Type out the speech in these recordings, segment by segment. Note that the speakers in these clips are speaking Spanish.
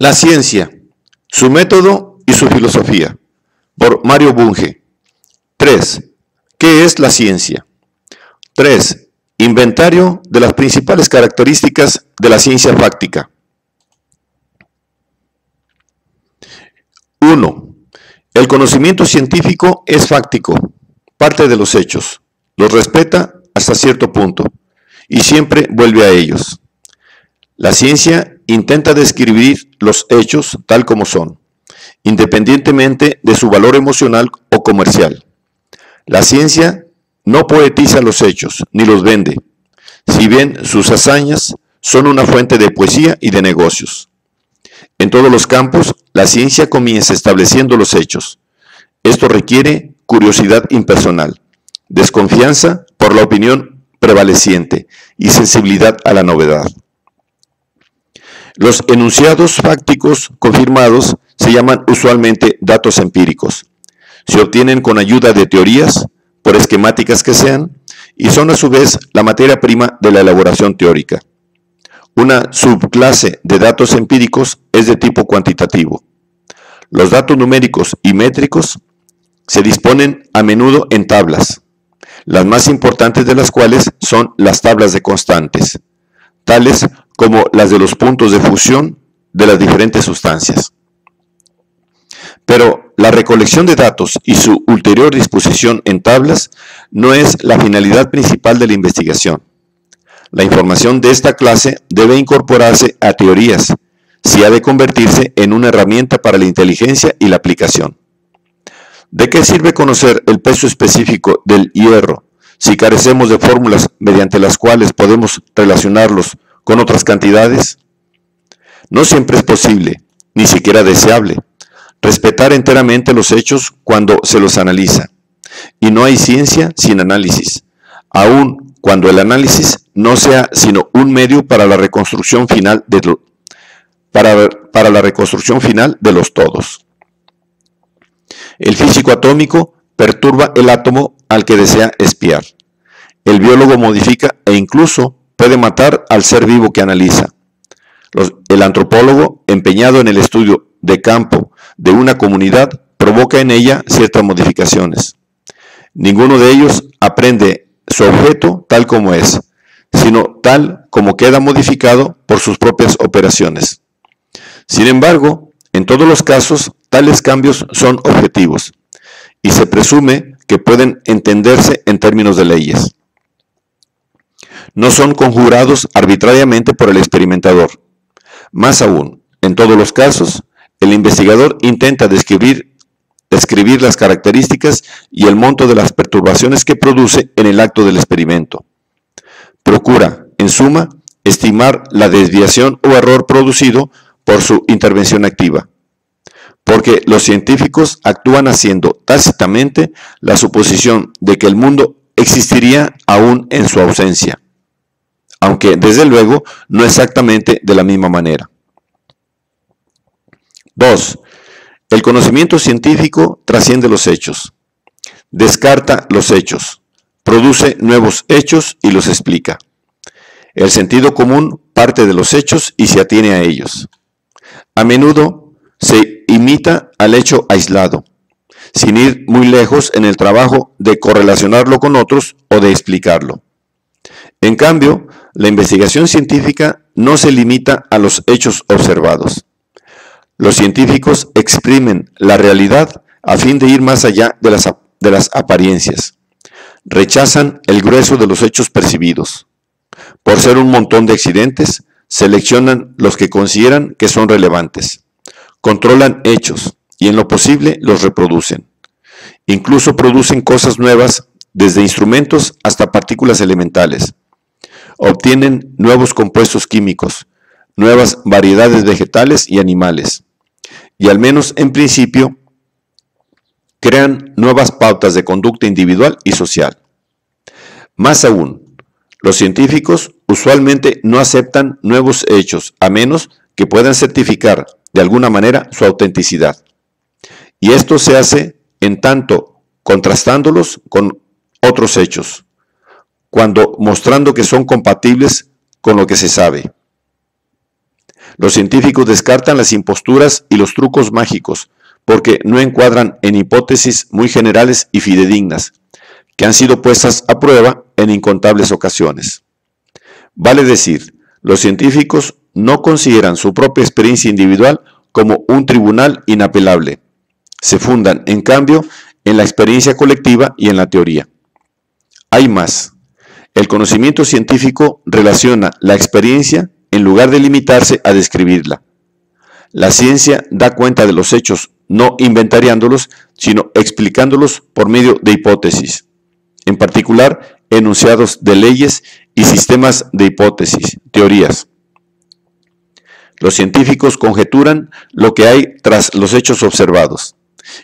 La ciencia, su método y su filosofía, por Mario Bunge. 3. ¿Qué es la ciencia? 3. Inventario de las principales características de la ciencia fáctica. 1. El conocimiento científico es fáctico, parte de los hechos, los respeta hasta cierto punto y siempre vuelve a ellos. La ciencia intenta describir los hechos tal como son, independientemente de su valor emocional o comercial. La ciencia no poetiza los hechos ni los vende, si bien sus hazañas son una fuente de poesía y de negocios. En todos los campos, la ciencia comienza estableciendo los hechos. Esto requiere curiosidad impersonal, desconfianza por la opinión prevaleciente y sensibilidad a la novedad. Los enunciados fácticos confirmados se llaman usualmente datos empíricos. Se obtienen con ayuda de teorías, por esquemáticas que sean, y son a su vez la materia prima de la elaboración teórica. Una subclase de datos empíricos es de tipo cuantitativo. Los datos numéricos y métricos se disponen a menudo en tablas, las más importantes de las cuales son las tablas de constantes, tales como las de los puntos de fusión de las diferentes sustancias. Pero la recolección de datos y su ulterior disposición en tablas no es la finalidad principal de la investigación. La información de esta clase debe incorporarse a teorías, si ha de convertirse en una herramienta para la inteligencia y la aplicación. ¿De qué sirve conocer el peso específico del hierro si carecemos de fórmulas mediante las cuales podemos relacionarlos con otras cantidades? No siempre es posible, ni siquiera deseable, respetar enteramente los hechos cuando se los analiza. Y no hay ciencia sin análisis, aun cuando el análisis no sea sino un medio para la reconstrucción final para la reconstrucción final de los todos. El físico atómico perturba el átomo al que desea espiar. El biólogo modifica e incluso puede matar al ser vivo que analiza. El antropólogo, empeñado en el estudio de campo de una comunidad, provoca en ella ciertas modificaciones. Ninguno de ellos aprende su objeto tal como es, sino tal como queda modificado por sus propias operaciones. Sin embargo, en todos los casos, tales cambios son objetivos y se presume que pueden entenderse en términos de leyes. No son conjurados arbitrariamente por el experimentador. Más aún, en todos los casos, el investigador intenta describir las características y el monto de las perturbaciones que produce en el acto del experimento. Procura, en suma, estimar la desviación o error producido por su intervención activa, porque los científicos actúan haciendo tácitamente la suposición de que el mundo existiría aún en su ausencia, aunque desde luego no exactamente de la misma manera. 2. El conocimiento científico trasciende los hechos, descarta los hechos, produce nuevos hechos y los explica. El sentido común parte de los hechos y se atiene a ellos. A menudo se imita al hecho aislado, sin ir muy lejos en el trabajo de correlacionarlo con otros o de explicarlo. En cambio, la investigación científica no se limita a los hechos observados. Los científicos exprimen la realidad a fin de ir más allá de las apariencias. Rechazan el grueso de los hechos percibidos. Por ser un montón de accidentes, seleccionan los que consideran que son relevantes. Controlan hechos y en lo posible los reproducen. Incluso producen cosas nuevas, desde instrumentos hasta partículas elementales. Obtienen nuevos compuestos químicos, nuevas variedades vegetales y animales. Y al menos en principio, crean nuevas pautas de conducta individual y social. Más aún, los científicos usualmente no aceptan nuevos hechos a menos que puedan certificar de alguna manera su autenticidad. Y esto se hace en tanto contrastándolos con otros hechos, cuando mostrando que son compatibles con lo que se sabe. Los científicos descartan las imposturas y los trucos mágicos porque no encuadran en hipótesis muy generales y fidedignas, que han sido puestas a prueba en incontables ocasiones. Vale decir, los científicos no consideran su propia experiencia individual como un tribunal inapelable. Se fundan, en cambio, en la experiencia colectiva y en la teoría. Hay más. El conocimiento científico relaciona la experiencia en lugar de limitarse a describirla. La ciencia da cuenta de los hechos, no inventariándolos, sino explicándolos por medio de hipótesis, en particular enunciados de leyes y sistemas de hipótesis, teorías. Los científicos conjeturan lo que hay tras los hechos observados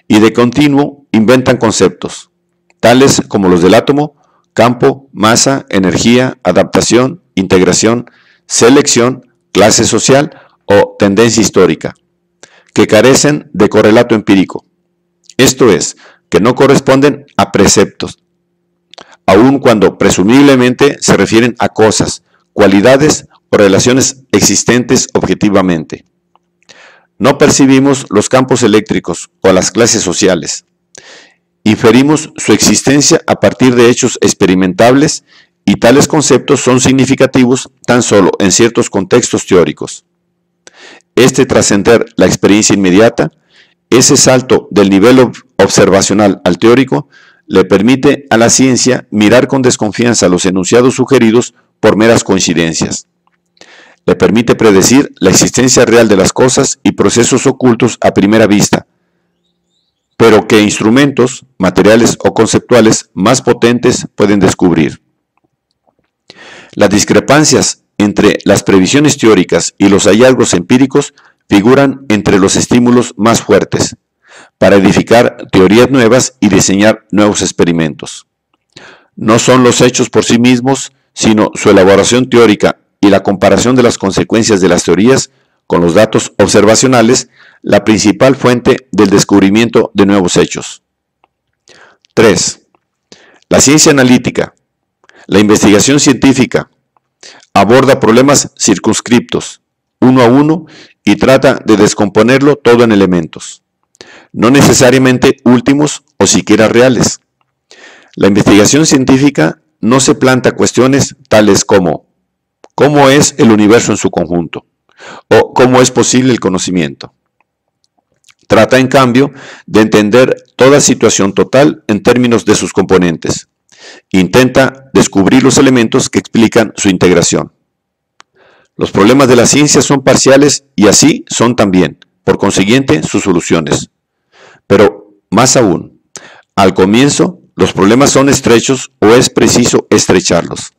y de continuo inventan conceptos, tales como los del átomo, campo, masa, energía, adaptación, integración, selección, clase social o tendencia histórica, que carecen de correlato empírico. Esto es, que no corresponden a preceptos, aun cuando presumiblemente se refieren a cosas, cualidades o relaciones existentes objetivamente. No percibimos los campos eléctricos o las clases sociales. Inferimos su existencia a partir de hechos experimentables y tales conceptos son significativos tan solo en ciertos contextos teóricos. Este trascender la experiencia inmediata, ese salto del nivel observacional al teórico, le permite a la ciencia mirar con desconfianza los enunciados sugeridos por meras coincidencias. Le permite predecir la existencia real de las cosas y procesos ocultos a primera vista, pero que instrumentos, materiales o conceptuales más potentes pueden descubrir. Las discrepancias entre las previsiones teóricas y los hallazgos empíricos figuran entre los estímulos más fuertes para edificar teorías nuevas y diseñar nuevos experimentos. No son los hechos por sí mismos, sino su elaboración teórica y la comparación de las consecuencias de las teorías con los datos observacionales, la principal fuente del descubrimiento de nuevos hechos. 3. La ciencia analítica, la investigación científica, aborda problemas circunscriptos, uno a uno, y trata de descomponerlo todo en elementos, no necesariamente últimos o siquiera reales. La investigación científica no se planta cuestiones tales como ¿cómo es el universo en su conjunto? O ¿cómo es posible el conocimiento? Trata, en cambio, de entender toda situación total en términos de sus componentes. Intenta descubrir los elementos que explican su integración. Los problemas de la ciencia son parciales y así son también, por consiguiente, sus soluciones. Pero, más aún, al comienzo, los problemas son estrechos o es preciso estrecharlos.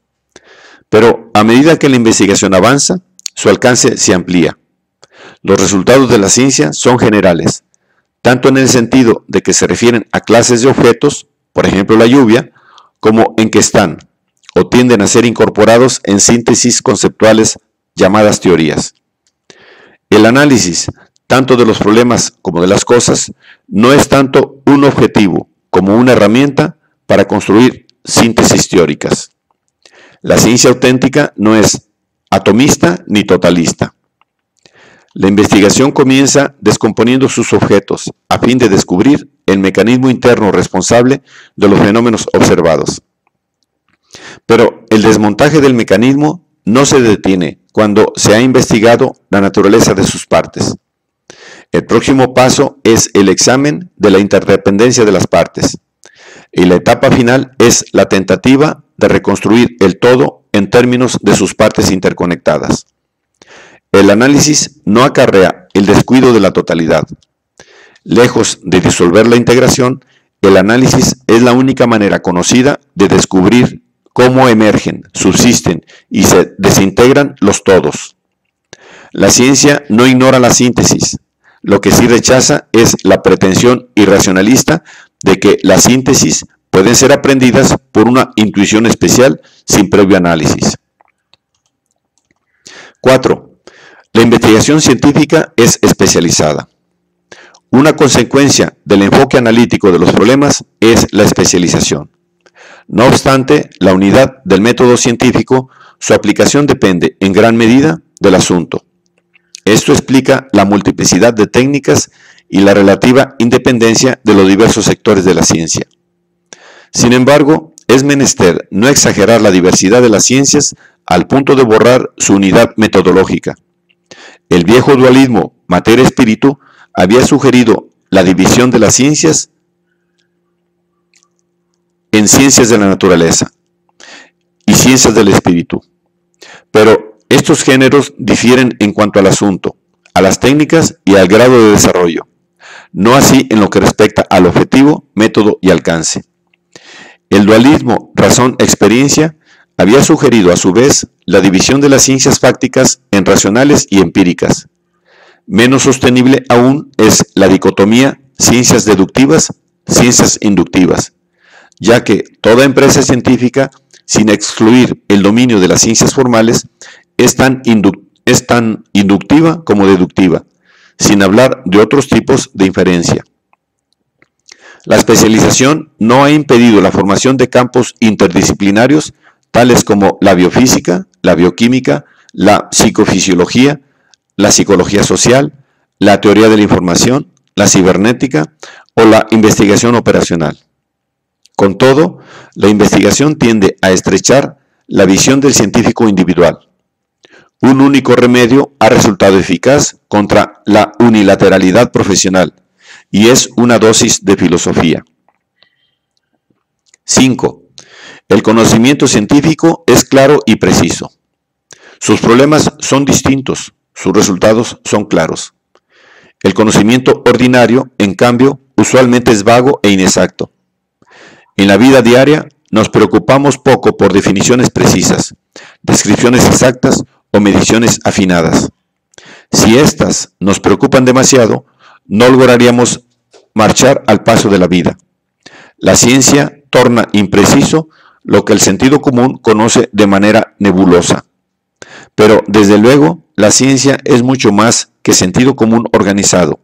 Pero a medida que la investigación avanza, su alcance se amplía. Los resultados de la ciencia son generales, tanto en el sentido de que se refieren a clases de objetos, por ejemplo la lluvia, como en que están o tienden a ser incorporados en síntesis conceptuales llamadas teorías. El análisis, tanto de los problemas como de las cosas, no es tanto un objetivo como una herramienta para construir síntesis teóricas. La ciencia auténtica no es atomista ni totalista. La investigación comienza descomponiendo sus objetos a fin de descubrir el mecanismo interno responsable de los fenómenos observados. Pero el desmontaje del mecanismo no se detiene cuando se ha investigado la naturaleza de sus partes. El próximo paso es el examen de la interdependencia de las partes, y la etapa final es la tentativa de reconstruir el todo en términos de sus partes interconectadas. El análisis no acarrea el descuido de la totalidad. Lejos de disolver la integración, el análisis es la única manera conocida de descubrir cómo emergen, subsisten y se desintegran los todos. La ciencia no ignora la síntesis. Lo que sí rechaza es la pretensión irracionalista de que las síntesis pueden ser aprendidas por una intuición especial sin previo análisis. 4. La investigación científica es especializada. Una consecuencia del enfoque analítico de los problemas es la especialización. No obstante la unidad del método científico, su aplicación depende en gran medida del asunto. Esto explica la multiplicidad de técnicas y la relativa independencia de los diversos sectores de la ciencia. Sin embargo, es menester no exagerar la diversidad de las ciencias al punto de borrar su unidad metodológica. El viejo dualismo materia-espíritu había sugerido la división de las ciencias en ciencias de la naturaleza y ciencias del espíritu. Pero estos géneros difieren en cuanto al asunto, a las técnicas y al grado de desarrollo, no así en lo que respecta al objetivo, método y alcance. El dualismo razón-experiencia había sugerido a su vez la división de las ciencias fácticas en racionales y empíricas. Menos sostenible aún es la dicotomía ciencias deductivas, ciencias inductivas, ya que toda empresa científica, sin excluir el dominio de las ciencias formales, es tan inductiva como deductiva, sin hablar de otros tipos de inferencia. La especialización no ha impedido la formación de campos interdisciplinarios tales como la biofísica, la bioquímica, la psicofisiología, la psicología social, la teoría de la información, la cibernética o la investigación operacional. Con todo, la investigación tiende a estrechar la visión del científico individual. Un único remedio ha resultado eficaz contra la unilateralidad profesional, y es una dosis de filosofía. 5. El conocimiento científico es claro y preciso. Sus problemas son distintos, sus resultados son claros. El conocimiento ordinario, en cambio, usualmente es vago e inexacto. En la vida diaria nos preocupamos poco por definiciones precisas, descripciones exactas o mediciones afinadas. Si éstas nos preocupan demasiado, no lograríamos marchar al paso de la vida. La ciencia torna impreciso lo que el sentido común conoce de manera nebulosa. Pero, desde luego, la ciencia es mucho más que sentido común organizado.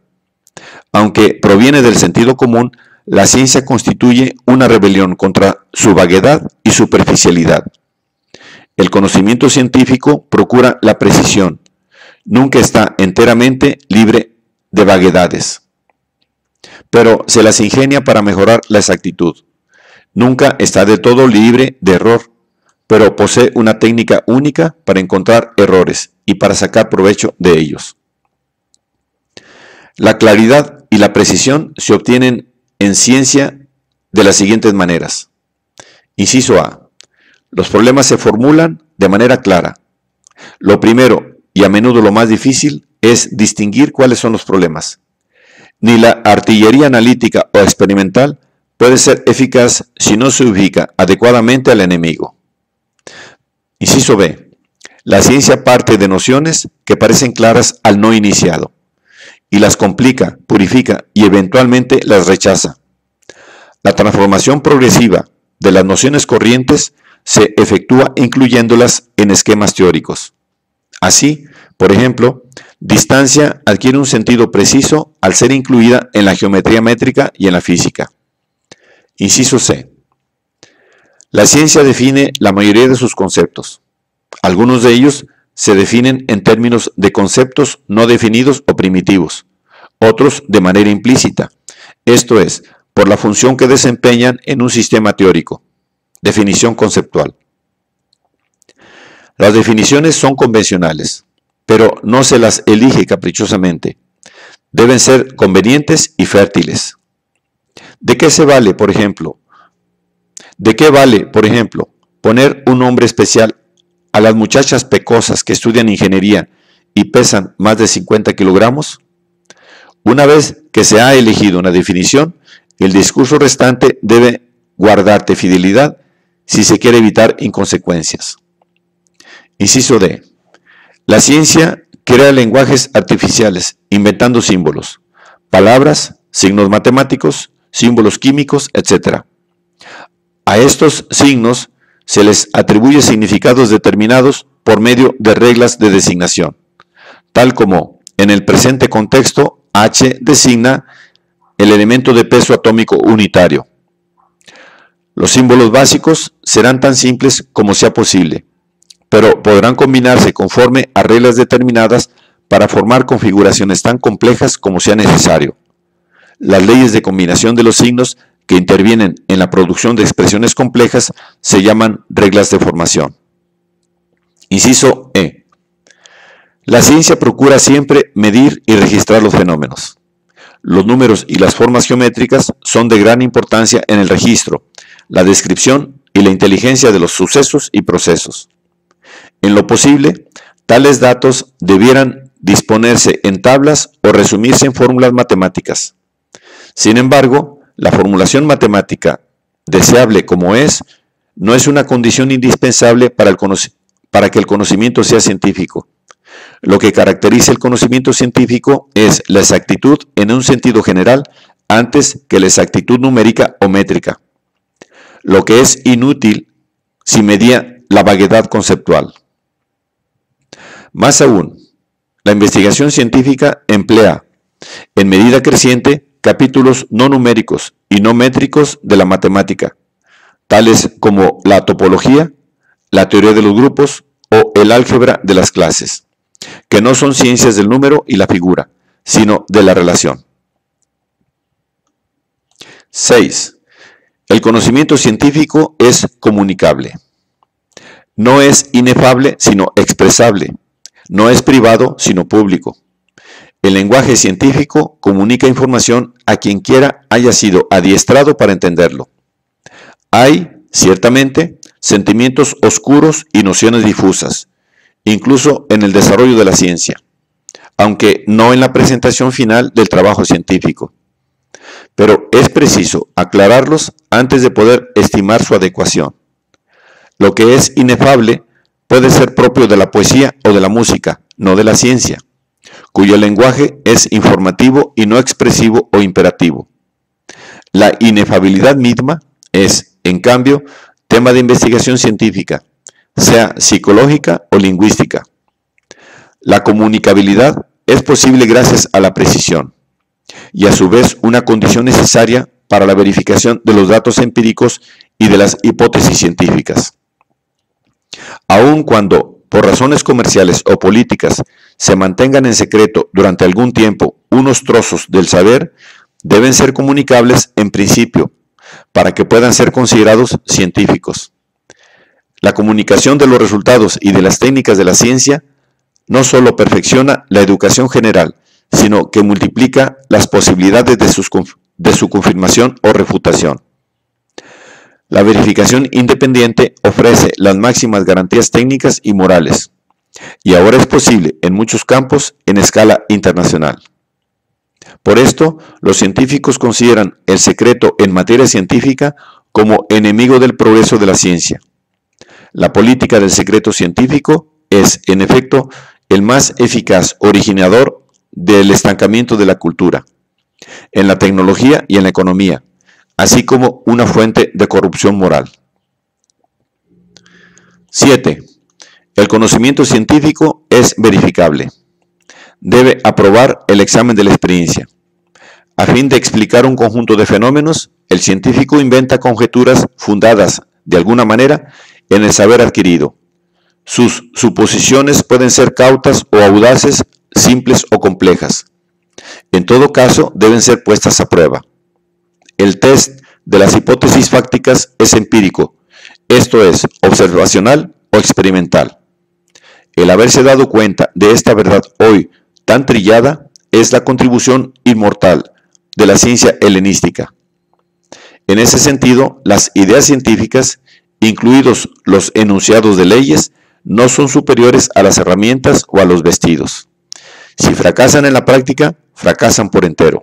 Aunque proviene del sentido común, la ciencia constituye una rebelión contra su vaguedad y superficialidad. El conocimiento científico procura la precisión, nunca está enteramente libre de vaguedades, pero se las ingenia para mejorar la exactitud. Nunca está de todo libre de error, pero posee una técnica única para encontrar errores y para sacar provecho de ellos. La claridad y la precisión se obtienen en ciencia de las siguientes maneras. Inciso A. Los problemas se formulan de manera clara. Lo primero, y a menudo lo más difícil, es distinguir cuáles son los problemas. Ni la artillería analítica o experimental puede ser eficaz si no se ubica adecuadamente al enemigo. Inciso B. La ciencia parte de nociones que parecen claras al no iniciado, y las complica, purifica y eventualmente las rechaza. La transformación progresiva de las nociones corrientes se efectúa incluyéndolas en esquemas teóricos. Así, por ejemplo, distancia adquiere un sentido preciso al ser incluida en la geometría métrica y en la física. Inciso C. La ciencia define la mayoría de sus conceptos. Algunos de ellos se definen en términos de conceptos no definidos o primitivos, otros de manera implícita, esto es, por la función que desempeñan en un sistema teórico. Definición conceptual. Las definiciones son convencionales, pero no se las elige caprichosamente. Deben ser convenientes y fértiles. ¿De qué vale, por ejemplo, poner un nombre especial a las muchachas pecosas que estudian ingeniería y pesan más de 50 kilogramos? Una vez que se ha elegido una definición, el discurso restante debe guardarte fidelidad si se quiere evitar inconsecuencias. Inciso D. La ciencia crea lenguajes artificiales, inventando símbolos, palabras, signos matemáticos, símbolos químicos, etc. A estos signos se les atribuye significados determinados por medio de reglas de designación, tal como en el presente contexto H designa el elemento de peso atómico unitario. Los símbolos básicos serán tan simples como sea posible, pero podrán combinarse conforme a reglas determinadas para formar configuraciones tan complejas como sea necesario. Las leyes de combinación de los signos que intervienen en la producción de expresiones complejas se llaman reglas de formación. Inciso E. La ciencia procura siempre medir y registrar los fenómenos. Los números y las formas geométricas son de gran importancia en el registro, la descripción y la inteligencia de los sucesos y procesos. En lo posible, tales datos debieran disponerse en tablas o resumirse en fórmulas matemáticas. Sin embargo, la formulación matemática, deseable como es, no es una condición indispensable para que el conocimiento sea científico. Lo que caracteriza el conocimiento científico es la exactitud en un sentido general antes que la exactitud numérica o métrica, lo que es inútil si media la vaguedad conceptual. Más aún, la investigación científica emplea, en medida creciente, capítulos no numéricos y no métricos de la matemática, tales como la topología, la teoría de los grupos o el álgebra de las clases, que no son ciencias del número y la figura, sino de la relación. 6. El conocimiento científico es comunicable. No es inefable, sino expresable. No es privado, sino público. El lenguaje científico comunica información a quien quiera haya sido adiestrado para entenderlo. Hay, ciertamente, sentimientos oscuros y nociones difusas, incluso en el desarrollo de la ciencia, aunque no en la presentación final del trabajo científico. Pero es preciso aclararlos antes de poder estimar su adecuación. Lo que es inefable puede ser propio de la poesía o de la música, no de la ciencia, cuyo lenguaje es informativo y no expresivo o imperativo. La inefabilidad misma es, en cambio, tema de investigación científica, sea psicológica o lingüística. La comunicabilidad es posible gracias a la precisión, y a su vez una condición necesaria para la verificación de los datos empíricos y de las hipótesis científicas. Aun cuando, por razones comerciales o políticas, se mantengan en secreto durante algún tiempo unos trozos del saber, deben ser comunicables en principio, para que puedan ser considerados científicos. La comunicación de los resultados y de las técnicas de la ciencia no solo perfecciona la educación general, sino que multiplica las posibilidades de su confirmación o refutación. La verificación independiente ofrece las máximas garantías técnicas y morales, y ahora es posible en muchos campos en escala internacional. Por esto, los científicos consideran el secreto en materia científica como enemigo del progreso de la ciencia. La política del secreto científico es, en efecto, el más eficaz originador del estancamiento de la cultura, en la tecnología y en la economía, así como una fuente de corrupción moral. 7. El conocimiento científico es verificable. Debe aprobar el examen de la experiencia. A fin de explicar un conjunto de fenómenos, el científico inventa conjeturas fundadas, de alguna manera, en el saber adquirido. Sus suposiciones pueden ser cautas o audaces, simples o complejas. En todo caso, deben ser puestas a prueba. El test de las hipótesis fácticas es empírico, esto es, observacional o experimental. El haberse dado cuenta de esta verdad hoy tan trillada es la contribución inmortal de la ciencia helenística. En ese sentido, las ideas científicas, incluidos los enunciados de leyes, no son superiores a las herramientas o a los vestidos. Si fracasan en la práctica, fracasan por entero.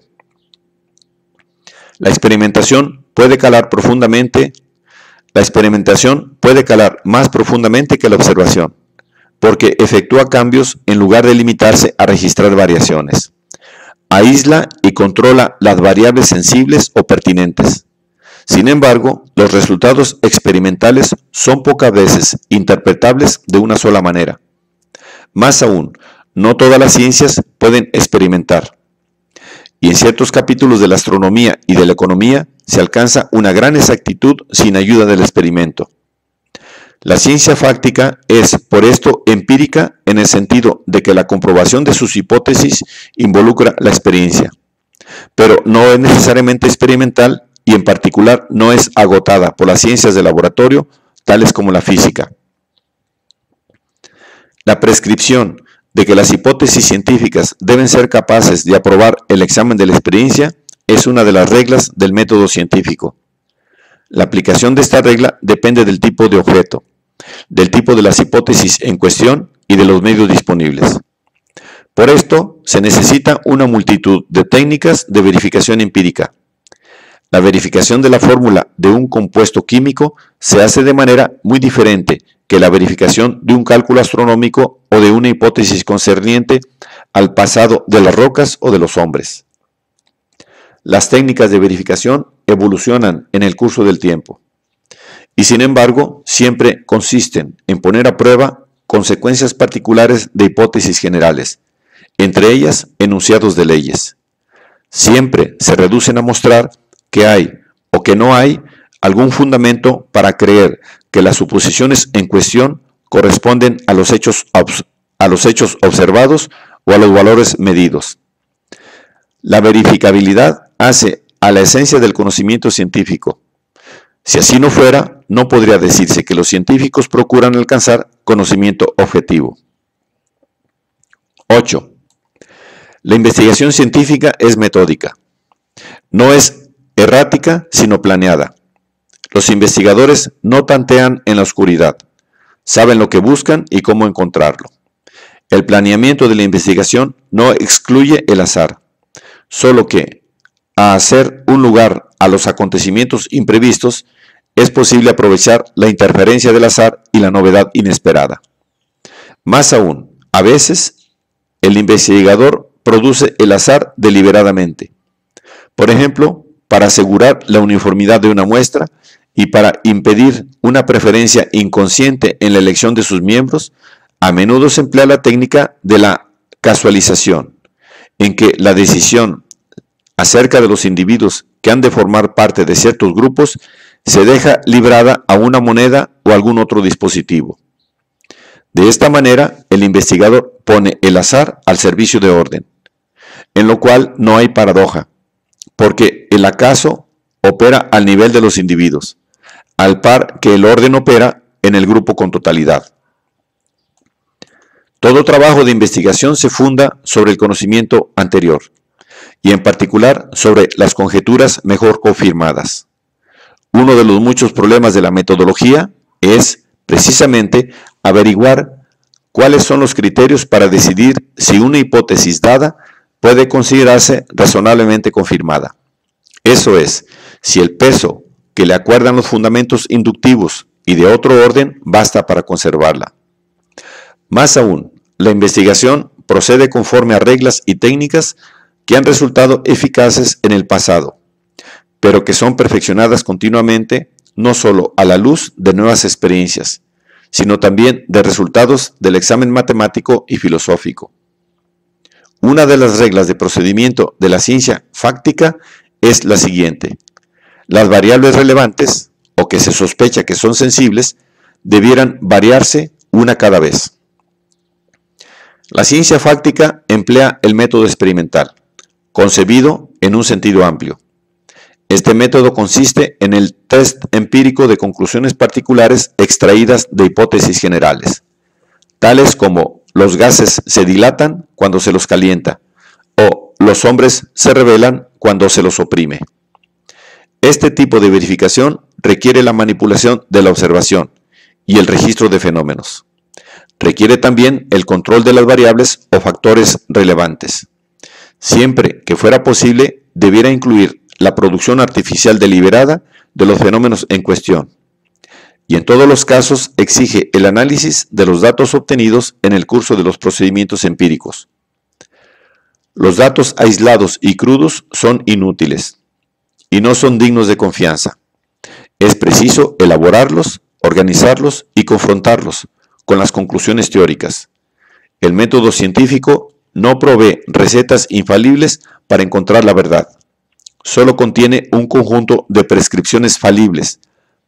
La experimentación puede calar más profundamente que la observación, porque efectúa cambios en lugar de limitarse a registrar variaciones. Aísla y controla las variables sensibles o pertinentes. Sin embargo, los resultados experimentales son pocas veces interpretables de una sola manera. Más aún, no todas las ciencias pueden experimentar. Y en ciertos capítulos de la astronomía y de la economía se alcanza una gran exactitud sin ayuda del experimento. La ciencia fáctica es, por esto, empírica en el sentido de que la comprobación de sus hipótesis involucra la experiencia, pero no es necesariamente experimental y en particular no es agotada por las ciencias de laboratorio, tales como la física. La prescripción de que las hipótesis científicas deben ser capaces de aprobar el examen de la experiencia es una de las reglas del método científico. La aplicación de esta regla depende del tipo de objeto, del tipo de las hipótesis en cuestión y de los medios disponibles. Por esto, se necesita una multitud de técnicas de verificación empírica. La verificación de la fórmula de un compuesto químico se hace de manera muy diferente que la verificación de un cálculo astronómico o de una hipótesis concerniente al pasado de las rocas o de los hombres. Las técnicas de verificación evolucionan en el curso del tiempo y, sin embargo, siempre consisten en poner a prueba consecuencias particulares de hipótesis generales, entre ellas enunciados de leyes. Siempre se reducen a mostrar que hay o que no hay algún fundamento para creer que las suposiciones en cuestión corresponden a los hechos observados o a los valores medidos. La verificabilidad hace a la esencia del conocimiento científico. Si así no fuera, no podría decirse que los científicos procuran alcanzar conocimiento objetivo. 8. La investigación científica es metódica. No es errática, sino planeada. Los investigadores no tantean en la oscuridad. Saben lo que buscan y cómo encontrarlo. El planeamiento de la investigación no excluye el azar, solo que, a hacer un lugar a los acontecimientos imprevistos, es posible aprovechar la interferencia del azar y la novedad inesperada. Más aún, a veces, el investigador produce el azar deliberadamente. Por ejemplo, para asegurar la uniformidad de una muestra y para impedir una preferencia inconsciente en la elección de sus miembros, a menudo se emplea la técnica de la casualización, en que la decisión acerca de los individuos que han de formar parte de ciertos grupos se deja librada a una moneda o algún otro dispositivo. De esta manera, el investigador pone el azar al servicio de orden, en lo cual no hay paradoja, porque el acaso opera al nivel de los individuos, al par que el orden opera en el grupo con totalidad. Todo trabajo de investigación se funda sobre el conocimiento anterior, y en particular sobre las conjeturas mejor confirmadas. Uno de los muchos problemas de la metodología es, precisamente, averiguar cuáles son los criterios para decidir si una hipótesis dada puede considerarse razonablemente confirmada. Eso es, si el peso que le acuerdan los fundamentos inductivos y de otro orden basta para conservarla. Más aún, la investigación procede conforme a reglas y técnicas que han resultado eficaces en el pasado, pero que son perfeccionadas continuamente, no solo a la luz de nuevas experiencias, sino también de resultados del examen matemático y filosófico. Una de las reglas de procedimiento de la ciencia fáctica es la siguiente: las variables relevantes, o que se sospecha que son sensibles, debieran variarse una cada vez. La ciencia fáctica emplea el método experimental, concebido en un sentido amplio. Este método consiste en el test empírico de conclusiones particulares extraídas de hipótesis generales, tales como los gases se dilatan cuando se los calienta, o los hombres se rebelan cuando se los oprime. Este tipo de verificación requiere la manipulación de la observación y el registro de fenómenos. Requiere también el control de las variables o factores relevantes. Siempre que fuera posible, debiera incluir la producción artificial deliberada de los fenómenos en cuestión. Y en todos los casos exige el análisis de los datos obtenidos en el curso de los procedimientos empíricos. Los datos aislados y crudos son inútiles y no son dignos de confianza. Es preciso elaborarlos, organizarlos y confrontarlos con las conclusiones teóricas. El método científico no provee recetas infalibles para encontrar la verdad. Solo contiene un conjunto de prescripciones falibles,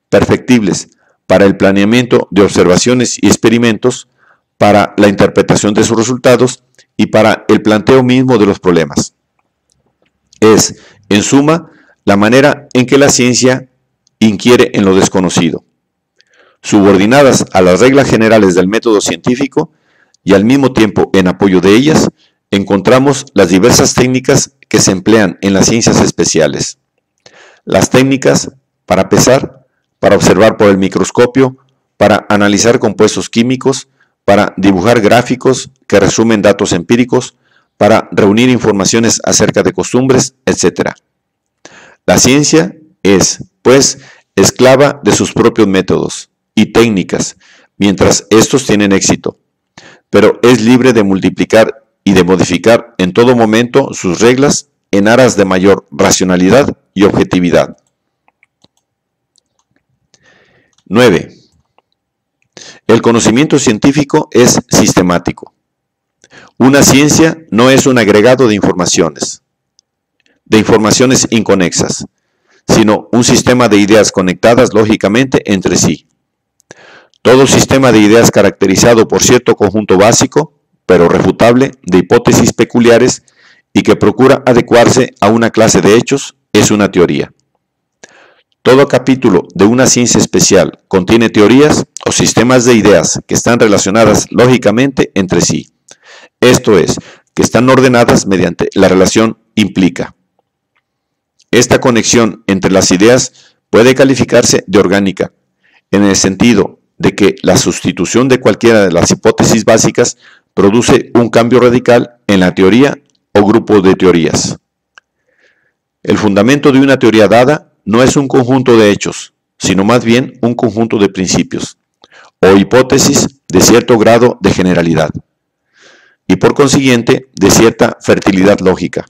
perfectibles, para el planeamiento de observaciones y experimentos, para la interpretación de sus resultados y para el planteo mismo de los problemas. Es, en suma, la manera en que la ciencia inquiere en lo desconocido, subordinadas a las reglas generales del método científico y al mismo tiempo en apoyo de ellas, encontramos las diversas técnicas que se emplean en las ciencias especiales. Las técnicas para pesar, para observar por el microscopio, para analizar compuestos químicos, para dibujar gráficos que resumen datos empíricos, para reunir informaciones acerca de costumbres, etc. La ciencia es, pues, esclava de sus propios métodos y técnicas, mientras estos tienen éxito, pero es libre de multiplicar y de modificar en todo momento sus reglas en aras de mayor racionalidad y objetividad. 9. El conocimiento científico es sistemático. Una ciencia no es un agregado de informaciones inconexas, sino un sistema de ideas conectadas lógicamente entre sí. Todo sistema de ideas caracterizado por cierto conjunto básico, pero refutable, de hipótesis peculiares y que procura adecuarse a una clase de hechos, es una teoría. Todo capítulo de una ciencia especial contiene teorías o sistemas de ideas que están relacionadas lógicamente entre sí. Esto es, que están ordenadas mediante la relación implica. Esta conexión entre las ideas puede calificarse de orgánica, en el sentido de que la sustitución de cualquiera de las hipótesis básicas produce un cambio radical en la teoría o grupo de teorías. El fundamento de una teoría dada no es un conjunto de hechos, sino más bien un conjunto de principios o hipótesis de cierto grado de generalidad y por consiguiente de cierta fertilidad lógica.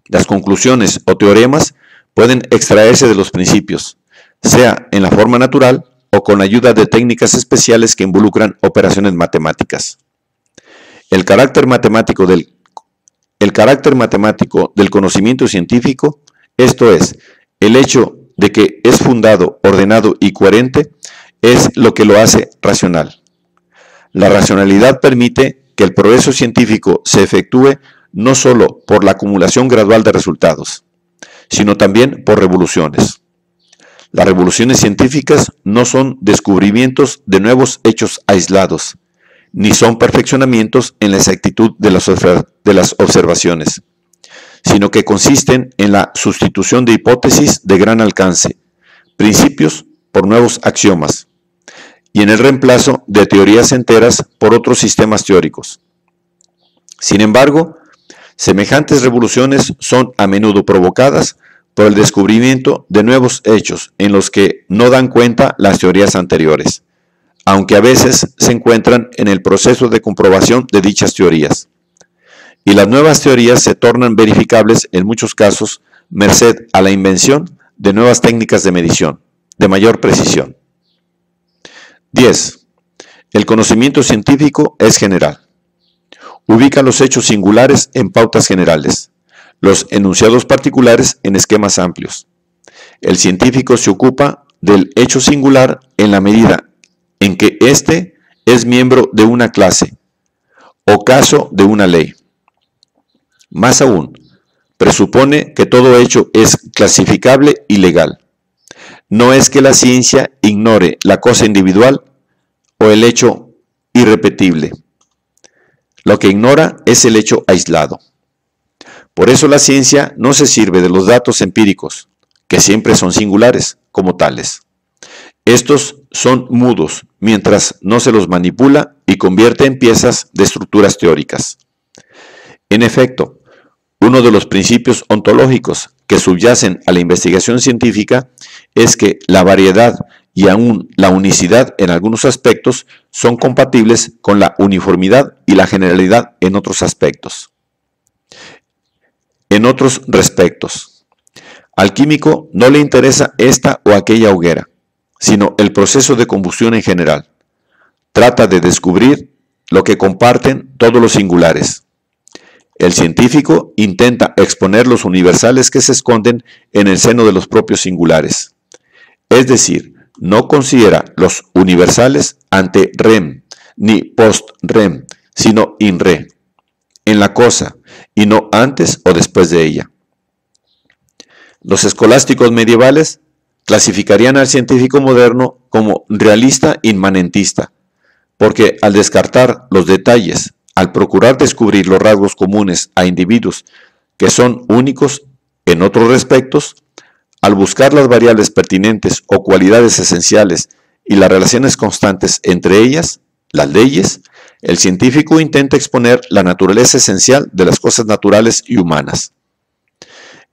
Las conclusiones o teoremas pueden extraerse de los principios, sea en la forma natural o con ayuda de técnicas especiales que involucran operaciones matemáticas. El carácter matemático del conocimiento científico, esto es, el hecho de que es fundado, ordenado y coherente, es lo que lo hace racional. La racionalidad permite que el progreso científico se efectúe no solo por la acumulación gradual de resultados, sino también por revoluciones. Las revoluciones científicas no son descubrimientos de nuevos hechos aislados, ni son perfeccionamientos en la exactitud de las observaciones, sino que consisten en la sustitución de hipótesis de gran alcance, principios por nuevos axiomas, y en el reemplazo de teorías enteras por otros sistemas teóricos. Sin embargo, semejantes revoluciones son a menudo provocadas por el descubrimiento de nuevos hechos en los que no dan cuenta las teorías anteriores, aunque a veces se encuentran en el proceso de comprobación de dichas teorías. Y las nuevas teorías se tornan verificables en muchos casos merced a la invención de nuevas técnicas de medición, de mayor precisión. 10. El conocimiento científico es general. Ubica los hechos singulares en pautas generales, los enunciados particulares en esquemas amplios. El científico se ocupa del hecho singular en la medida en que éste es miembro de una clase o caso de una ley. Más aún, presupone que todo hecho es clasificable y legal. No es que la ciencia ignore la cosa individual o el hecho irrepetible. Lo que ignora es el hecho aislado. Por eso la ciencia no se sirve de los datos empíricos, que siempre son singulares, como tales. Estos son mudos, mientras no se los manipula y convierte en piezas de estructuras teóricas. En efecto, uno de los principios ontológicos que subyacen a la investigación científica es que la variedad y aún la unicidad en algunos aspectos son compatibles con la uniformidad y la generalidad en otros aspectos. En otros respectos, al químico no le interesa esta o aquella hoguera, sino el proceso de combustión en general. Trata de descubrir lo que comparten todos los singulares. El científico intenta exponer los universales que se esconden en el seno de los propios singulares. Es decir, no considera los universales ante rem ni post rem, sino in re, en la cosa, y no antes o después de ella. Los escolásticos medievales clasificarían al científico moderno como realista inmanentista, porque al descartar los detalles, al procurar descubrir los rasgos comunes a individuos que son únicos en otros respectos, al buscar las variables pertinentes o cualidades esenciales y las relaciones constantes entre ellas, las leyes, el científico intenta exponer la naturaleza esencial de las cosas naturales y humanas.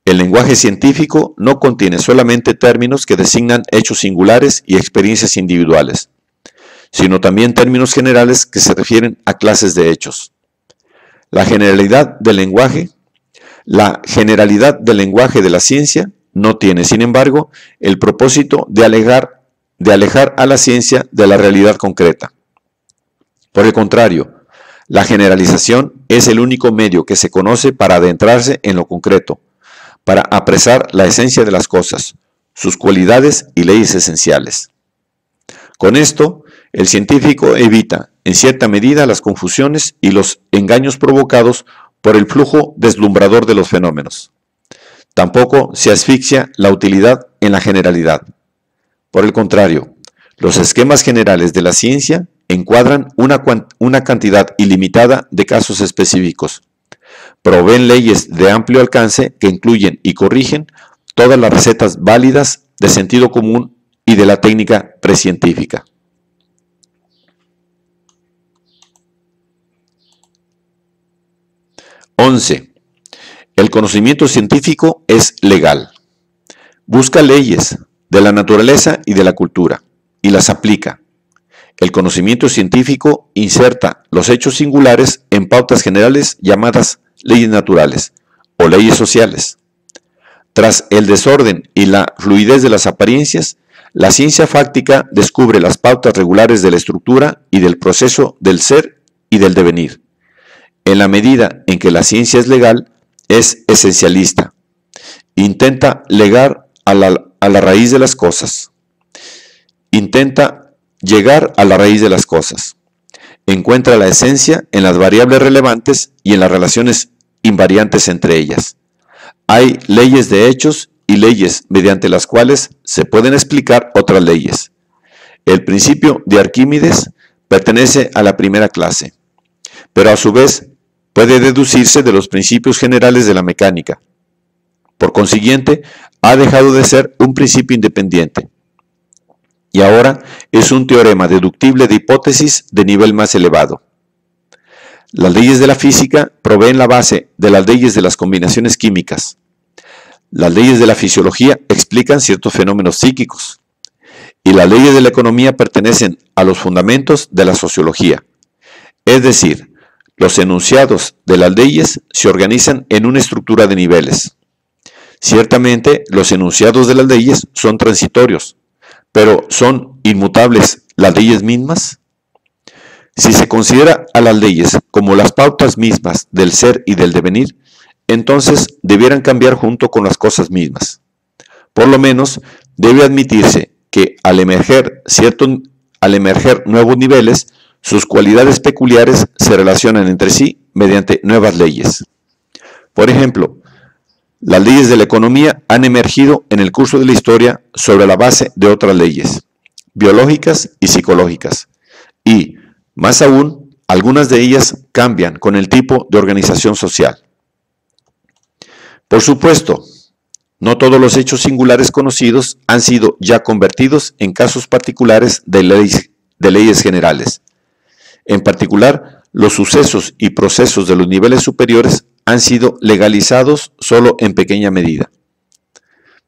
El lenguaje científico no contiene solamente términos que designan hechos singulares y experiencias individuales, sino también términos generales que se refieren a clases de hechos. La generalidad del lenguaje de la ciencia no tiene, sin embargo, el propósito de alejar a la ciencia de la realidad concreta. Por el contrario, la generalización es el único medio que se conoce para adentrarse en lo concreto, para apresar la esencia de las cosas, sus cualidades y leyes esenciales. Con esto, el científico evita, en cierta medida, las confusiones y los engaños provocados por el flujo deslumbrador de los fenómenos. Tampoco se asfixia la utilidad en la generalidad. Por el contrario, los esquemas generales de la ciencia encuadran una cantidad ilimitada de casos específicos. Proveen leyes de amplio alcance que incluyen y corrigen todas las recetas válidas de sentido común y de la técnica precientífica. El conocimiento científico es legal. Busca leyes de la naturaleza y de la cultura y las aplica. El conocimiento científico inserta los hechos singulares en pautas generales llamadas leyes naturales o leyes sociales. Tras el desorden y la fluidez de las apariencias, la ciencia fáctica descubre las pautas regulares de la estructura y del proceso del ser y del devenir. En la medida en que la ciencia es legal, es esencialista. Intenta llegar a la raíz de las cosas. Encuentra la esencia en las variables relevantes y en las relaciones invariantes entre ellas. Hay leyes de hechos y leyes mediante las cuales se pueden explicar otras leyes. El principio de Arquímedes pertenece a la primera clase, pero a su vez puede deducirse de los principios generales de la mecánica. Por consiguiente, ha dejado de ser un principio independiente y ahora es un teorema deductible de hipótesis de nivel más elevado. Las leyes de la física proveen la base de las leyes de las combinaciones químicas. Las leyes de la fisiología explican ciertos fenómenos psíquicos y las leyes de la economía pertenecen a los fundamentos de la sociología. Es decir, los enunciados de las leyes se organizan en una estructura de niveles. Ciertamente, los enunciados de las leyes son transitorios, pero ¿son inmutables las leyes mismas? Si se considera a las leyes como las pautas mismas del ser y del devenir, entonces debieran cambiar junto con las cosas mismas. Por lo menos, debe admitirse que al emerger nuevos niveles, sus cualidades peculiares se relacionan entre sí mediante nuevas leyes. Por ejemplo, las leyes de la economía han emergido en el curso de la historia sobre la base de otras leyes, biológicas y psicológicas, y, más aún, algunas de ellas cambian con el tipo de organización social. Por supuesto, no todos los hechos singulares conocidos han sido ya convertidos en casos particulares de leyes generales. En particular, los sucesos y procesos de los niveles superiores han sido legalizados solo en pequeña medida.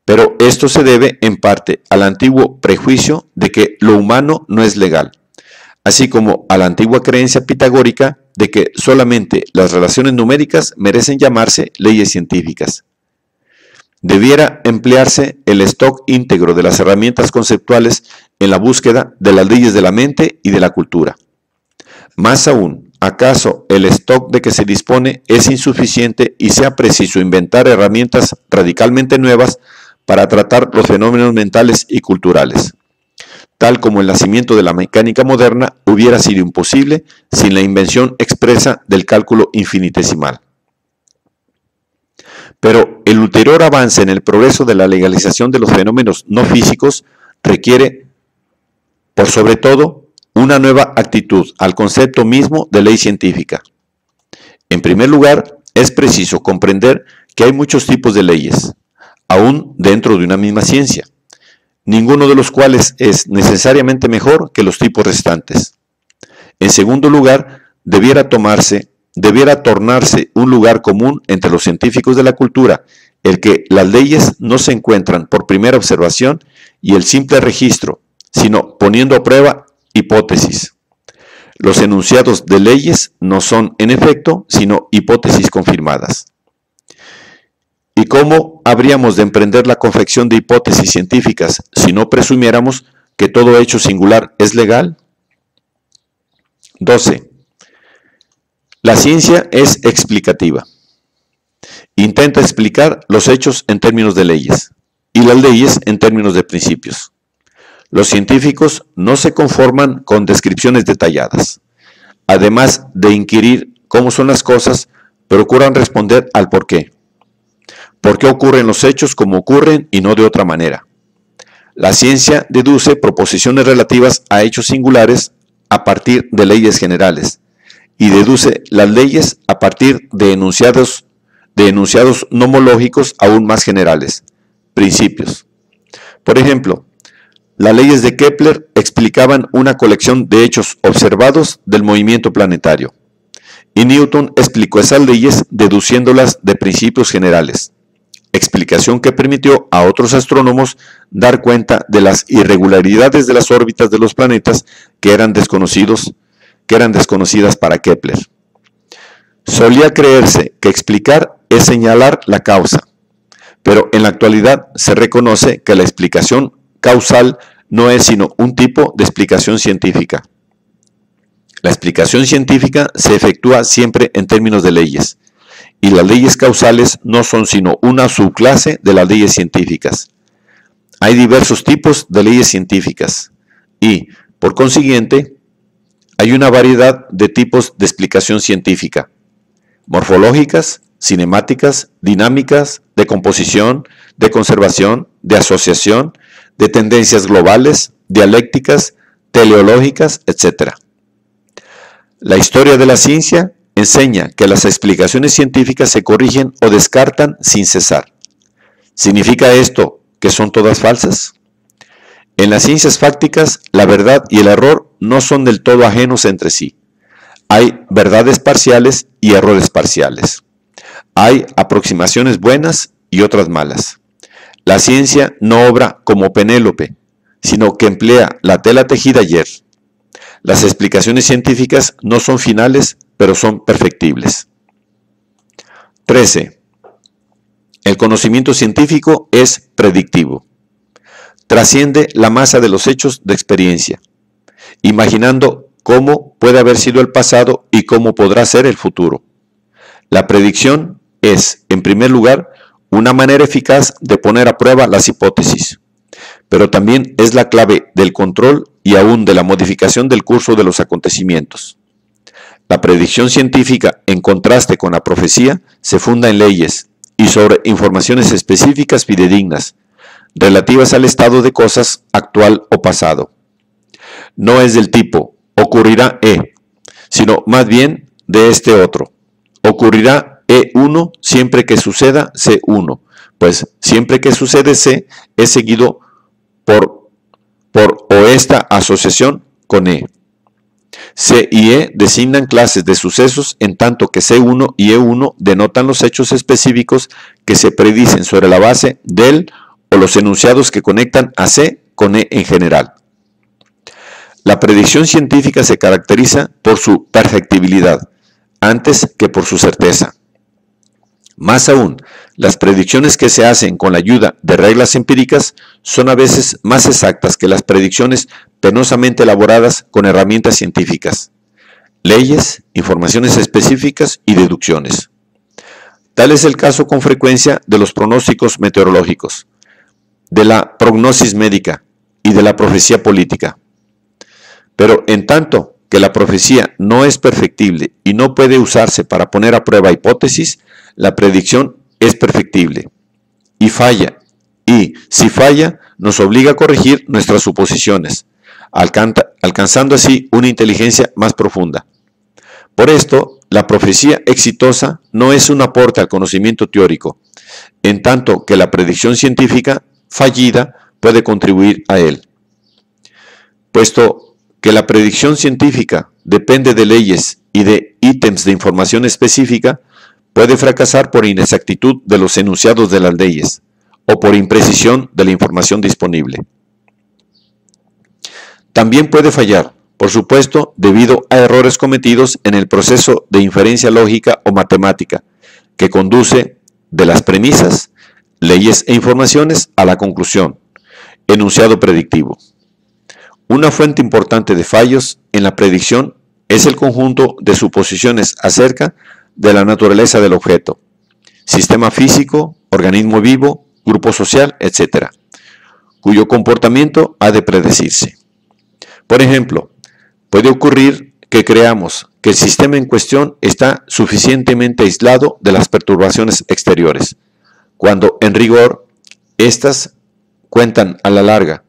Pero esto se debe en parte al antiguo prejuicio de que lo humano no es legal, así como a la antigua creencia pitagórica de que solamente las relaciones numéricas merecen llamarse leyes científicas. Debiera emplearse el stock íntegro de las herramientas conceptuales en la búsqueda de las leyes de la mente y de la cultura. Más aún, ¿acaso el stock de que se dispone es insuficiente y sea preciso inventar herramientas radicalmente nuevas para tratar los fenómenos mentales y culturales? tal como el nacimiento de la mecánica moderna hubiera sido imposible sin la invención expresa del cálculo infinitesimal. Pero el ulterior avance en el progreso de la legalización de los fenómenos no físicos requiere, por sobre todo, una nueva actitud al concepto mismo de ley científica. En primer lugar, es preciso comprender que hay muchos tipos de leyes, aún dentro de una misma ciencia, ninguno de los cuales es necesariamente mejor que los tipos restantes. En segundo lugar, debiera tornarse un lugar común entre los científicos de la cultura, el que las leyes no se encuentran por primera observación y el simple registro, sino poniendo a prueba hipótesis. Los enunciados de leyes no son, en efecto, sino hipótesis confirmadas. ¿Y cómo habríamos de emprender la confección de hipótesis científicas si no presumiéramos que todo hecho singular es legal? 12. La ciencia es explicativa. Intenta explicar los hechos en términos de leyes y las leyes en términos de principios. Los científicos no se conforman con descripciones detalladas. Además de inquirir cómo son las cosas, procuran responder al por qué. ¿Por qué ocurren los hechos como ocurren y no de otra manera? La ciencia deduce proposiciones relativas a hechos singulares a partir de leyes generales y deduce las leyes a partir de enunciados nomológicos aún más generales, principios. Por ejemplo, las leyes de Kepler explicaban una colección de hechos observados del movimiento planetario, y Newton explicó esas leyes deduciéndolas de principios generales, explicación que permitió a otros astrónomos dar cuenta de las irregularidades de las órbitas de los planetas que eran desconocidas para Kepler. Solía creerse que explicar es señalar la causa, pero en la actualidad se reconoce que la explicación causal no es sino un tipo de explicación científica. La explicación científica se efectúa siempre en términos de leyes, y las leyes causales no son sino una subclase de las leyes científicas. Hay diversos tipos de leyes científicas y, por consiguiente, hay una variedad de tipos de explicación científica: morfológicas, cinemáticas, dinámicas, de composición, de conservación, de asociación, de tendencias globales, dialécticas, teleológicas, etc. La historia de la ciencia enseña que las explicaciones científicas se corrigen o descartan sin cesar. ¿Significa esto que son todas falsas? En las ciencias fácticas, la verdad y el error no son del todo ajenos entre sí. Hay verdades parciales y errores parciales. Hay aproximaciones buenas y otras malas. La ciencia no obra como Penélope, sino que emplea la tela tejida ayer. Las explicaciones científicas no son finales, pero son perfectibles. 13. El conocimiento científico es predictivo. Trasciende la masa de los hechos de experiencia, imaginando cómo puede haber sido el pasado y cómo podrá ser el futuro. La predicción es, en primer lugar, una manera eficaz de poner a prueba las hipótesis, pero también es la clave del control y aún de la modificación del curso de los acontecimientos. La predicción científica, en contraste con la profecía, se funda en leyes y sobre informaciones específicas fidedignas, relativas al estado de cosas actual o pasado. No es del tipo, ocurrirá E, sino más bien de este otro. Ocurrirá E1 siempre que suceda C1, pues siempre que sucede C es seguido por o esta asociación con E. C y E designan clases de sucesos, en tanto que C1 y E1 denotan los hechos específicos que se predicen sobre la base del o los enunciados que conectan a C con E en general. La predicción científica se caracteriza por su perfectibilidad, antes que por su certeza. Más aún, las predicciones que se hacen con la ayuda de reglas empíricas son a veces más exactas que las predicciones penosamente elaboradas con herramientas científicas, leyes, informaciones específicas y deducciones. Tal es el caso con frecuencia de los pronósticos meteorológicos, de la prognosis médica, y de la profecía política. Pero en tanto que la profecía no es perfectible y no puede usarse para poner a prueba hipótesis, la predicción es perfectible y falla, y si falla, nos obliga a corregir nuestras suposiciones, alcanzando así una inteligencia más profunda. Por esto, la profecía exitosa no es un aporte al conocimiento teórico, en tanto que la predicción científica fallida puede contribuir a él. Puesto que la predicción científica depende de leyes y de ítems de información específica, puede fracasar por inexactitud de los enunciados de las leyes o por imprecisión de la información disponible. También puede fallar, por supuesto, debido a errores cometidos en el proceso de inferencia lógica o matemática, que conduce de las premisas, leyes e informaciones a la conclusión, enunciado predictivo. Una fuente importante de fallos en la predicción es el conjunto de suposiciones acerca de la naturaleza del objeto, sistema físico, organismo vivo, grupo social, etc., cuyo comportamiento ha de predecirse. Por ejemplo, puede ocurrir que creamos que el sistema en cuestión está suficientemente aislado de las perturbaciones exteriores, cuando en rigor éstas cuentan a la larga,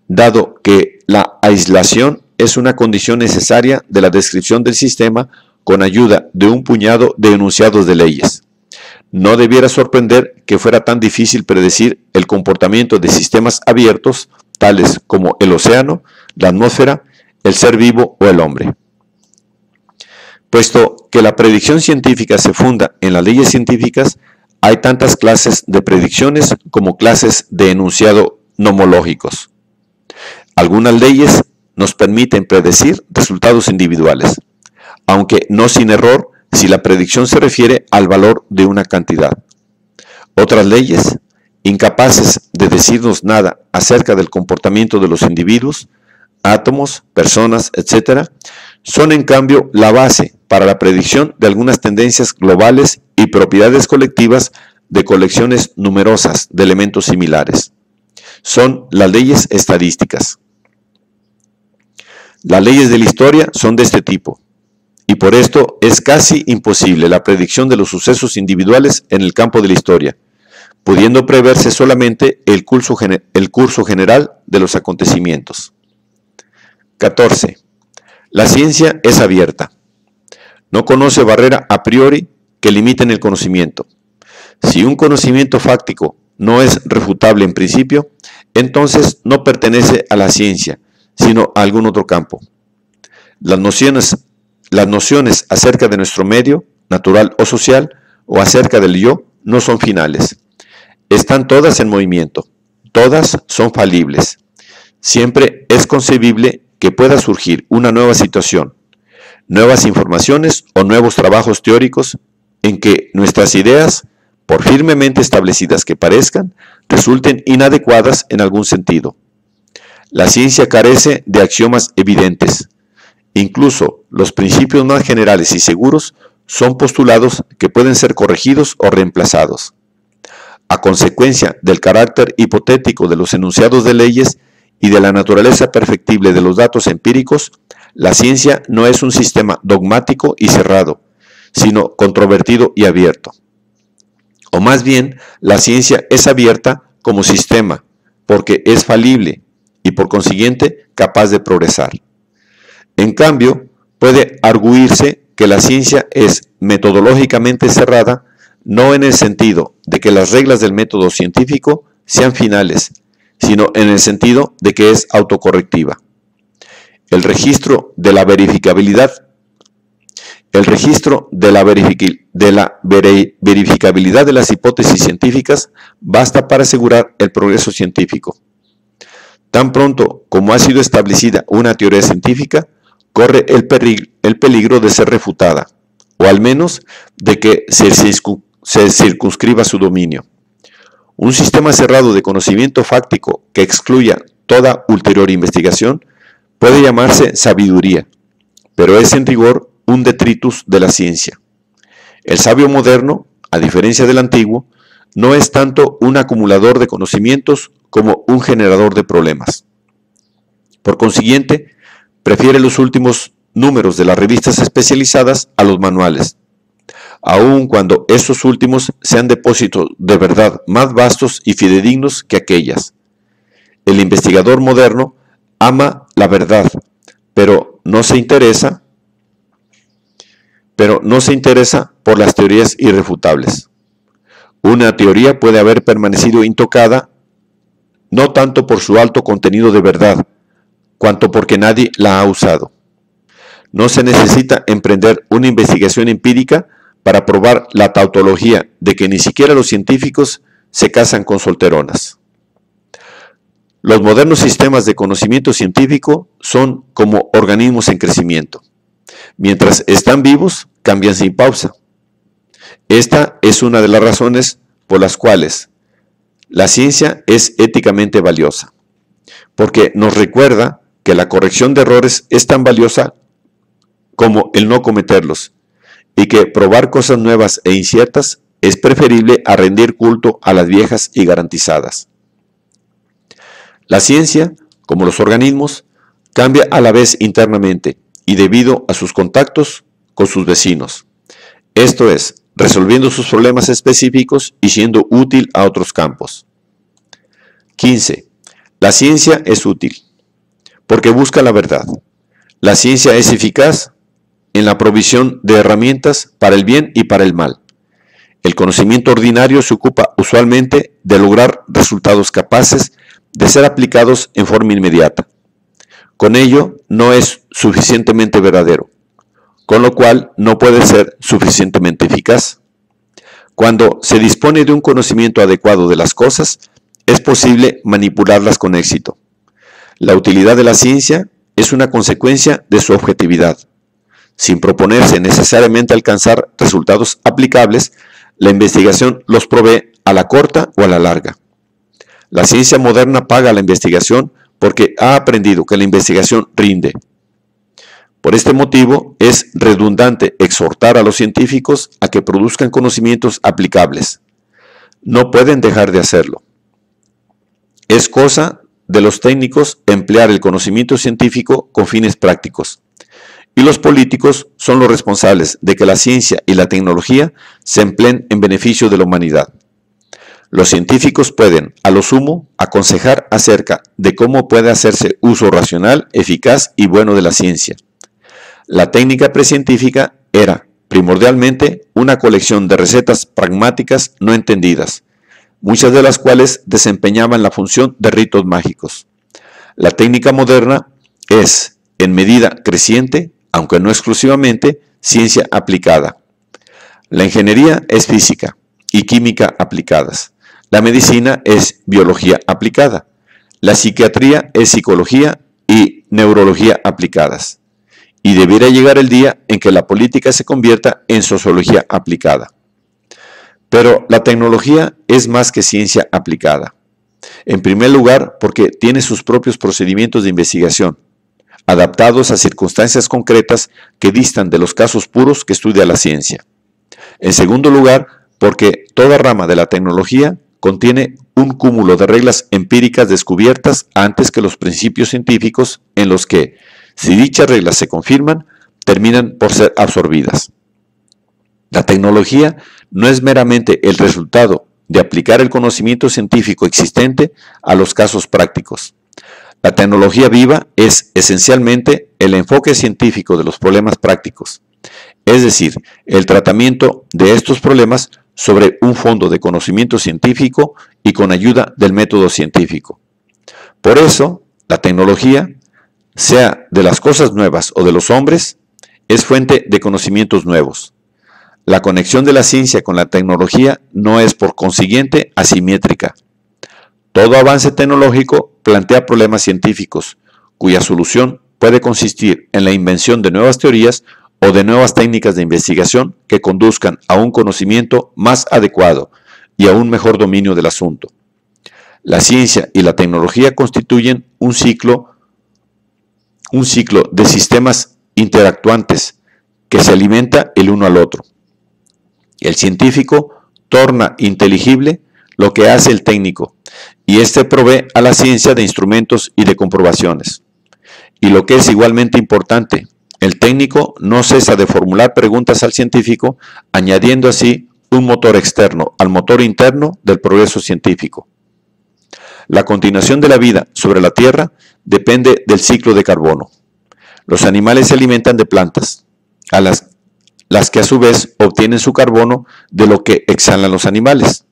dado que la aislación es una condición necesaria de la descripción del sistema con ayuda de un puñado de enunciados de leyes. No debiera sorprender que fuera tan difícil predecir el comportamiento de sistemas abiertos, tales como el océano, la atmósfera, el ser vivo o el hombre. Puesto que la predicción científica se funda en las leyes científicas, hay tantas clases de predicciones como clases de enunciado nomológicos. Algunas leyes nos permiten predecir resultados individuales, aunque no sin error si la predicción se refiere al valor de una cantidad. Otras leyes, incapaces de decirnos nada acerca del comportamiento de los individuos, átomos, personas, etc., son en cambio la base para la predicción de algunas tendencias globales y propiedades colectivas de colecciones numerosas de elementos similares. Son las leyes estadísticas. Las leyes de la historia son de este tipo, y por esto es casi imposible la predicción de los sucesos individuales en el campo de la historia, pudiendo preverse solamente el curso general de los acontecimientos. 14. La ciencia es abierta. No conoce barrera a priori que limiten el conocimiento. Si un conocimiento fáctico no es refutable en principio, entonces no pertenece a la ciencia, sino a algún otro campo. Las nociones acerca de nuestro medio, natural o social, o acerca del yo, no son finales. Están todas en movimiento, todas son falibles. Siempre es concebible que pueda surgir una nueva situación, nuevas informaciones o nuevos trabajos teóricos en que nuestras ideas, por firmemente establecidas que parezcan, resulten inadecuadas en algún sentido. La ciencia carece de axiomas evidentes. Incluso los principios más generales y seguros son postulados que pueden ser corregidos o reemplazados. A consecuencia del carácter hipotético de los enunciados de leyes y de la naturaleza perfectible de los datos empíricos, la ciencia no es un sistema dogmático y cerrado, sino controvertido y abierto. O más bien, la ciencia es abierta como sistema, porque es falible y por consiguiente capaz de progresar. En cambio, puede arguirse que la ciencia es metodológicamente cerrada, no en el sentido de que las reglas del método científico sean finales, sino en el sentido de que es autocorrectiva. El registro de la verificabilidad de las hipótesis científicas basta para asegurar el progreso científico. Tan pronto como ha sido establecida una teoría científica, corre el peligro de ser refutada, o al menos de que se circunscriba su dominio. Un sistema cerrado de conocimiento fáctico que excluya toda ulterior investigación puede llamarse sabiduría, pero es en rigor un detritus de la ciencia. El sabio moderno, a diferencia del antiguo, no es tanto un acumulador de conocimientos como un generador de problemas. Por consiguiente, prefiere los últimos números de las revistas especializadas a los manuales, aun cuando estos últimos sean depósitos de verdad más vastos y fidedignos que aquellas. El investigador moderno ama la verdad, pero no se interesa por las teorías irrefutables. Una teoría puede haber permanecido intocada no tanto por su alto contenido de verdad, cuanto porque nadie la ha usado. No se necesita emprender una investigación empírica para probar la tautología de que ni siquiera los científicos se casan con solteronas. Los modernos sistemas de conocimiento científico son como organismos en crecimiento. Mientras están vivos, cambian sin pausa. Esta es una de las razones por las cuales la ciencia es éticamente valiosa, porque nos recuerda que la corrección de errores es tan valiosa como el no cometerlos, y que probar cosas nuevas e inciertas es preferible a rendir culto a las viejas y garantizadas. La ciencia, como los organismos, cambia a la vez internamente y debido a sus contactos con sus vecinos. Esto es, resolviendo sus problemas específicos y siendo útil a otros campos. 15. La ciencia es útil, porque busca la verdad. La ciencia es eficaz en la provisión de herramientas para el bien y para el mal. El conocimiento ordinario se ocupa usualmente de lograr resultados capaces de ser aplicados en forma inmediata. Con ello, no es suficientemente verdadero, con lo cual no puede ser suficientemente eficaz. Cuando se dispone de un conocimiento adecuado de las cosas, es posible manipularlas con éxito. La utilidad de la ciencia es una consecuencia de su objetividad. Sin proponerse necesariamente alcanzar resultados aplicables, la investigación los provee a la corta o a la larga. La ciencia moderna paga la investigación porque ha aprendido que la investigación rinde. Por este motivo, es redundante exhortar a los científicos a que produzcan conocimientos aplicables. No pueden dejar de hacerlo. Es cosa de los técnicos emplear el conocimiento científico con fines prácticos. Y los políticos son los responsables de que la ciencia y la tecnología se empleen en beneficio de la humanidad. Los científicos pueden, a lo sumo, aconsejar acerca de cómo puede hacerse uso racional, eficaz y bueno de la ciencia. La técnica precientífica era, primordialmente, una colección de recetas pragmáticas no entendidas, muchas de las cuales desempeñaban la función de ritos mágicos. La técnica moderna es, en medida creciente, aunque no exclusivamente, ciencia aplicada. La ingeniería es física y química aplicadas. La medicina es biología aplicada. La psiquiatría es psicología y neurología aplicadas. Y debiera llegar el día en que la política se convierta en sociología aplicada. Pero la tecnología es más que ciencia aplicada. En primer lugar, porque tiene sus propios procedimientos de investigación, adaptados a circunstancias concretas que distan de los casos puros que estudia la ciencia. En segundo lugar, porque toda rama de la tecnología contiene un cúmulo de reglas empíricas descubiertas antes que los principios científicos en los que, si dichas reglas se confirman, terminan por ser absorbidas. La tecnología no es meramente el resultado de aplicar el conocimiento científico existente a los casos prácticos. La tecnología viva es esencialmente el enfoque científico de los problemas prácticos, es decir, el tratamiento de estos problemas sobre un fondo de conocimiento científico y con ayuda del método científico. Por eso, la tecnología, sea de las cosas nuevas o de los hombres, es fuente de conocimientos nuevos. La conexión de la ciencia con la tecnología no es por consiguiente asimétrica. Todo avance tecnológico plantea problemas científicos, cuya solución puede consistir en la invención de nuevas teorías o de nuevas técnicas de investigación que conduzcan a un conocimiento más adecuado y a un mejor dominio del asunto. La ciencia y la tecnología constituyen un ciclo de sistemas interactuantes que se alimenta el uno al otro. El científico torna inteligible lo que hace el técnico, y éste provee a la ciencia de instrumentos y de comprobaciones. Y lo que es igualmente importante, el técnico no cesa de formular preguntas al científico, añadiendo así un motor externo al motor interno del progreso científico. La continuación de la vida sobre la Tierra depende del ciclo de carbono. Los animales se alimentan de plantas, las que a su vez obtienen su carbono de lo que exhalan los animales.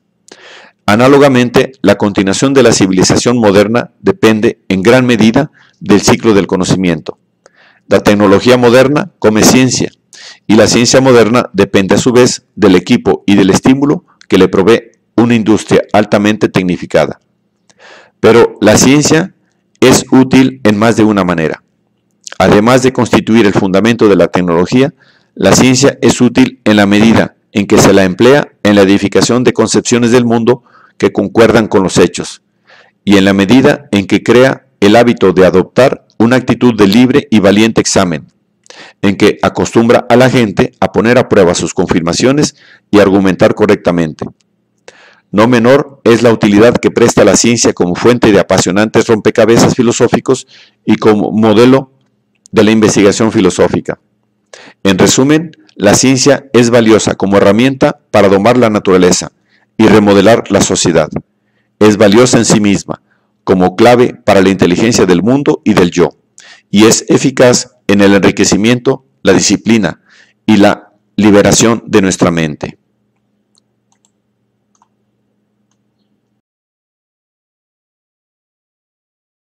Análogamente, la continuación de la civilización moderna depende en gran medida del ciclo del conocimiento. La tecnología moderna come ciencia, y la ciencia moderna depende a su vez del equipo y del estímulo que le provee una industria altamente tecnificada. Pero la ciencia es útil en más de una manera. Además de constituir el fundamento de la tecnología, la ciencia es útil en la medida en que se la emplea en la edificación de concepciones del mundo que concuerdan con los hechos, y en la medida en que crea el hábito de adoptar una actitud de libre y valiente examen, en que acostumbra a la gente a poner a prueba sus confirmaciones y argumentar correctamente. No menor es la utilidad que presta la ciencia como fuente de apasionantes rompecabezas filosóficos y como modelo de la investigación filosófica. En resumen, la ciencia es valiosa como herramienta para domar la naturaleza y remodelar la sociedad. Es valiosa en sí misma, como clave para la inteligencia del mundo y del yo, y es eficaz en el enriquecimiento, la disciplina y la liberación de nuestra mente.